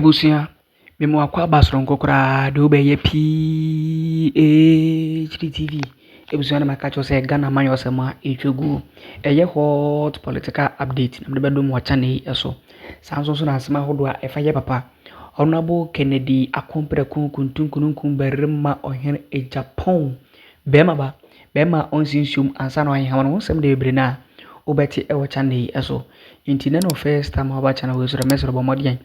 Ebusia, memo akwa basron kokora do be ye PhD TV. Ebusia na makacho say Ghana man yosema etwegu. Eye hot political update na mde bedum wa channel eso. Sanso so na asema hodo a efa ye papa. Honorable Kennedy akompre kunkuntunkunkun berima Ohene Agyapong. Bema onsinsum ansa na ayeha no sem de bebre na obeti e wa channel eso. Inti na no first time oba channel we so mesoro bomodian.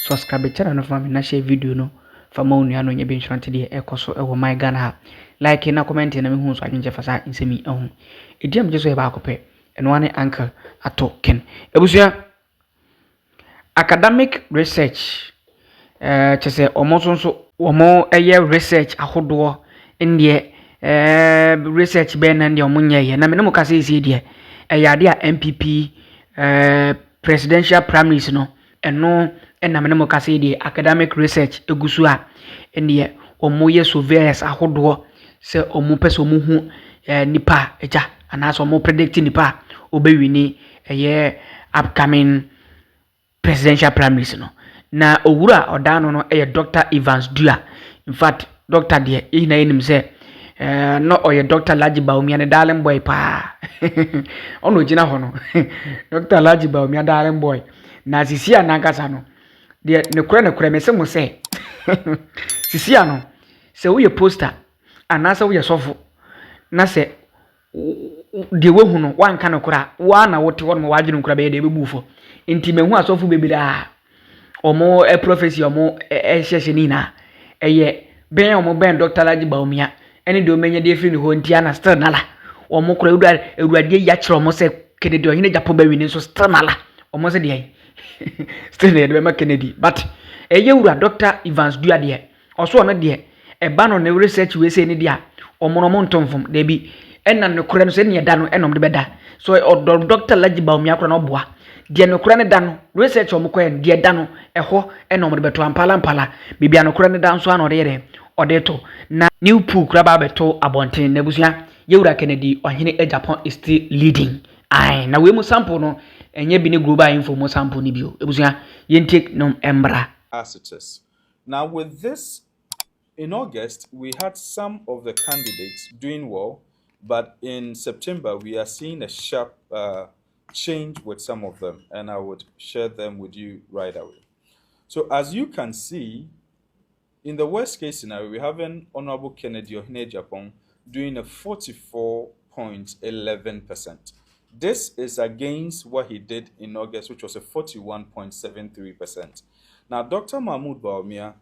Subscribe channel no fami na share video no fama onua no nye be nshwante de ekoso e wo my Ghana ha. Like na comment na me hu so adwenje fasa nsemi ehun. Ediam je so e ba akopɛ eno ane uncle Addo ken. Ebusia academic research chese omo eye research ahodo ndie research be na ndie omo nyeye na me no kase isi de yade a MPP presidential primaries no eno na me no kase de academic research egusu a ndie omo ye surveyors ahodo se omo pese omo hu nipa eja anaso omo predict nipa obewini eye upcoming presidential primaries no na owura odano no Dr. Evans Dua. In fact Dr. de ina enim se no oye Dr. Laji Baumia ne darling boy pa ono gina ho no Dr. Laji Baumia darling boy na sisia na nkasa no de ne kura me se mo se sisia no se wo ye poster anasa wo ye sofo na se de we hu no wanka no kura wa na wote won mo waginu kura be de bebufo enti mehu asofo bebira omo prophecy omo hyehye ni na eye ben omo ben Dr. Laji Baumia ene de omenye de firi ni ho ntia na still nala omo kura ewurade ya kire omo se Kennedy Ohene Agyapong bawi ni so still nala omo se de still de be ma Kennedy but eye wura Dr. Evans Dua de oso no de e ba no ne research we say ni de a omo no montomfom de bi ena ne kura no se ne da no enom de beda so Dr. Laji Baumia kura no boa de no kura ne da no research omo ko en de da no eho enom de beto ampala bibia no kura ne da nso ano de yere odeto na new pool kura ba beto abonten na busia yewura Kennedy Ohene Agyapong is still leading ai na we mu sample no enye bi ne global info mu sample ni bio ebusia yentake no embra as it is. Now with this, in August we had some of the candidates doing well, but in September we are seeing a sharp change with some of them, and I would share them with you right away. So as you can see, in the worst case scenario, we have an Honorable Kennedy Ohene Agyapong doing a 44.11%. This is against what he did in August, which was a 41.73%. Now, Dr. Mahmoud Bawumia,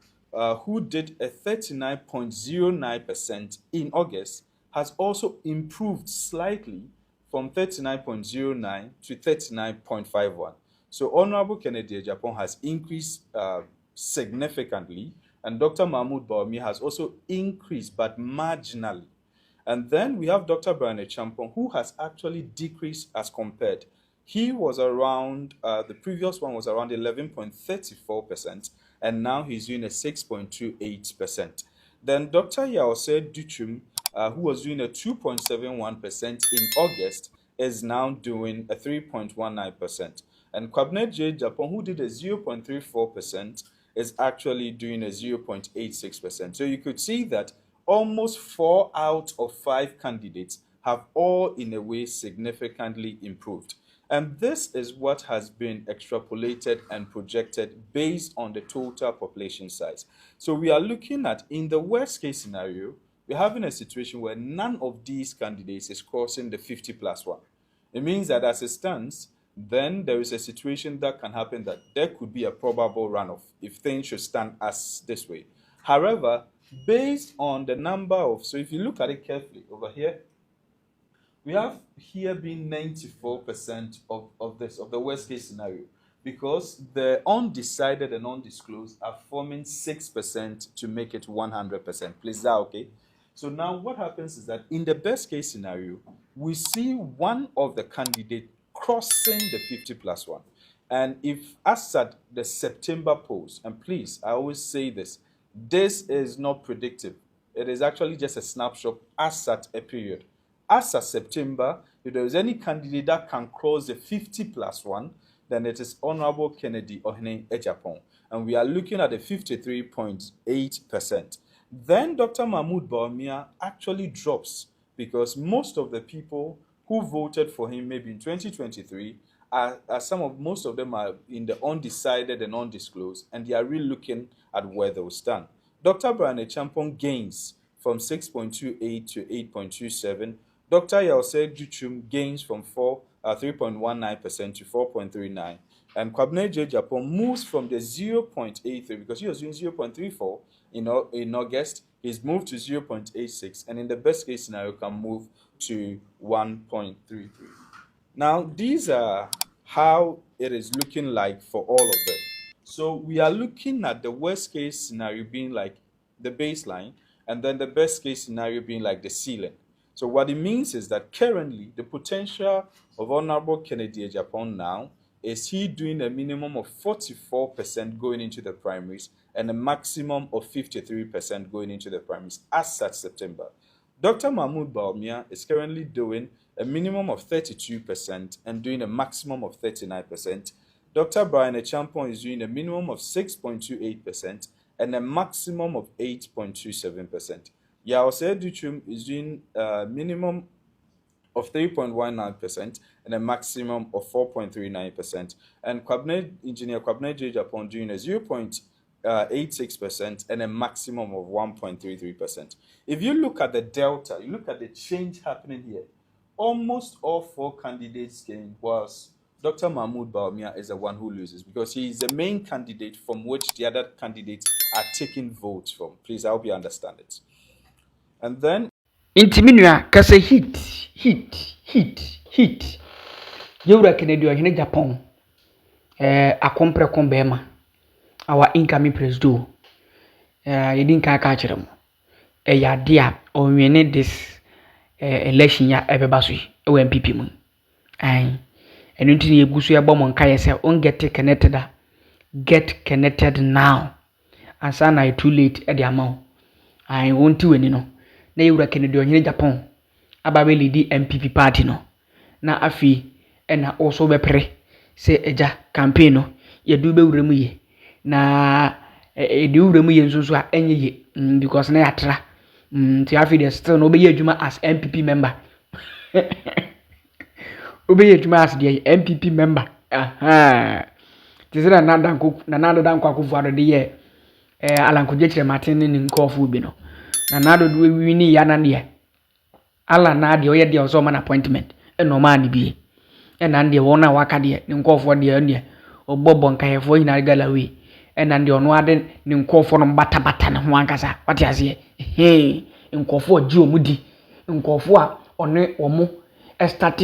who did a 39.09% in August, has also improved slightly from 39.09 to 39.51. So Honorable Kennedy Agyapong has increased significantly, and Dr. Mahmoud Bawumia has also increased, but marginally. And then we have Dr. Brian Agyapong, who has actually decreased as compared. He was around, the previous one was around 11.34%, and now he's doing a 6.28%. Then Dr. Yaose Duchum, who was doing a 2.71% in August, is now doing a 3.19%. And Kwabena J. Agyapong, who did a 0.34%, is actually doing a 0.86%. So you could see that almost 4 out of 5 candidates have all in a way significantly improved. And this is what has been extrapolated and projected based on the total population size. So we are looking at, in the worst case scenario, we're having a situation where none of these candidates is crossing the 50+1. It means that as it stands, then there is a situation that can happen that there could be a probable runoff if things should stand as this way. However, based on the number of, so if you look at it carefully over here, we have here been 94% of the worst case scenario, because the undecided and undisclosed are forming 6% to make it 100%. Please, is that okay? So now what happens is that in the best case scenario, we see one of the candidates crossing the 50+1. And if as at the September polls, and please, I always say this is not predictive. It is actually just a snapshot as at a period. As at September, if there is any candidate that can cross the 50+1, then it is Honorable Kennedy Ohene Agyapong. and we are looking at a 53.8%. Then Dr. Mahmoud Bawumia actually drops because most of the people who voted for him maybe in 2023 are most of them are in the undecided and undisclosed, and they are really looking at where they will stand. Dr. Brian Agyapong gains from 6.28 to 8.27. Dr. Yause Duchum gains from 3.19% to 4.39. And Kwabena Agyapong moves from the 0.83, because he was doing 0.34 in August, he's moved to 0.86, and in the best case scenario can move to 1.33. Now, these are how it is looking like for all of them. So we are looking at the worst case scenario being like the baseline, and then the best case scenario being like the ceiling. So what it means is that currently the potential of Honorable Kennedy Agyapong now is he doing a minimum of 44% going into the primaries and a maximum of 53% going into the primaries as at September. Dr. Mahmoud Bawumia is currently doing a minimum of 32% and doing a maximum of 39%. Dr. Brian Agyapong is doing a minimum of 6.28% and a maximum of 8.27%. Yause Duchum is doing a minimum of 3.19% and a maximum of 4.39%. And Engineer Kwabena Agyapong doing a 0.86% and a maximum of 1.33%. If you look at the delta, you look at the change happening here, almost all four candidates gain, whilst Dr. Mahmoud Bawumia is the one who loses because he is the main candidate from which the other candidates are taking votes from. Please, I hope you understand it. And then Intiminua kase hit. Yewura Kennedy Ohene Agyapong akompre kombema our incoming president yedin kan ka kire mo yade a onwene this election ya ebeba so e MPP mu enu ntini egusu ya bomo nka yese on get connected now asa na too late e de ama wonti weni no na Yewura Kennedy Ohene Agyapong ababe lead MPP party no na afi na also bepre se eja campaign no yedu be wuremu ye na edi wuremu ye nso a enye ye because na yatra ti afi dey still no be ye adwuma as MPP member obe ye adwuma as the MPP member tizira na nado danko akufo ado de ye alankoje kire Martin ni nkofo bi no na nado do wi ni ya na ne ala na de oye de oso man appointment no man bi and the one waka de nkofo de ne obobo nkayefo hina galawe and the ono ade ne nkofo no bata na ho ankasa wate ase nkofo ji omudi nkofo a one omo start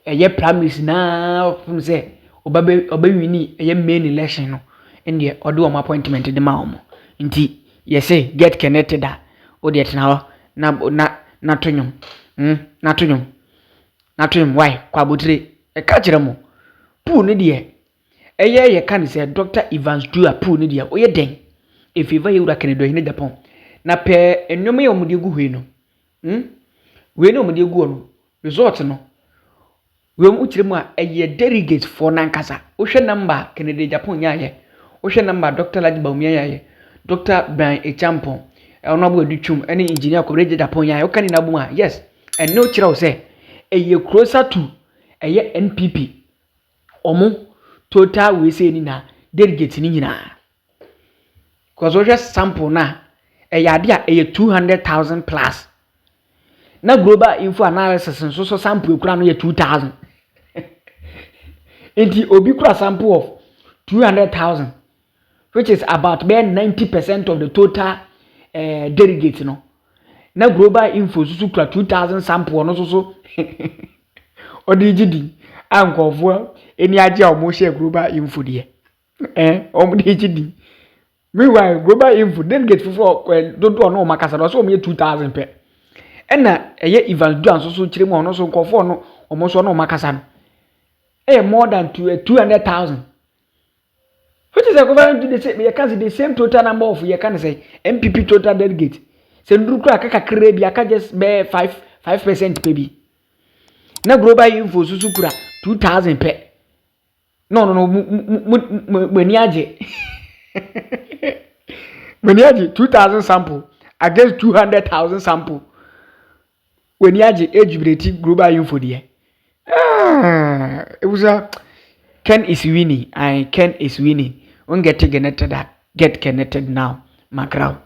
eye primaries na from say obawini eye main election no and the odo omo appointment de ma omo nti yese get connected da o de tena na tonyum why kwa botire e ka kire mo pu ne de ye kan say Dr. Evans Dua pu ne de o ye den e favor Yewura Kennedy Ohene Agyapong na pe enwom ye omde gu hwe no we no omde gu no result no we mu kire mu a eye delegate for nankasa o hwe number Kennedy Agyapong yaye o hwe number Dr. Laji Bawumia yaye Dr. Brian Agyapong Honorable Duchum any engineer Kwabena Agyapong yaye o kan na bu a yes and no kire o say eye closer to eye NPP omo total we say ni na delegate ni nyina cause we sample na eye ade a eye 200,000 plus na global info analysis so sample ekura no ye 2,000 enti obi kura sample of 200,000 which is about 90% of the total delegate no na global info so kura 2,000 sample no so odijidi ankofo eni age omo share global info de omo dijidi meanwhile global info delegate for dodo no makasa no so omo 2,000 pe ena eye Evans Duan so kire mu ono so nkofo no omo so no makasa no more than 200,000 which is equivalent to the same total number of you can say MPP total delegate say nduru kra kaka kre bi aka just be 5% baby na global info susu kura 2,000 pe no mani age When you have 2,000 sample against 200,000 sample, when you have age global info there. It was a Ken is winning. Ken is winning. When get connected, get connected now. Macrow.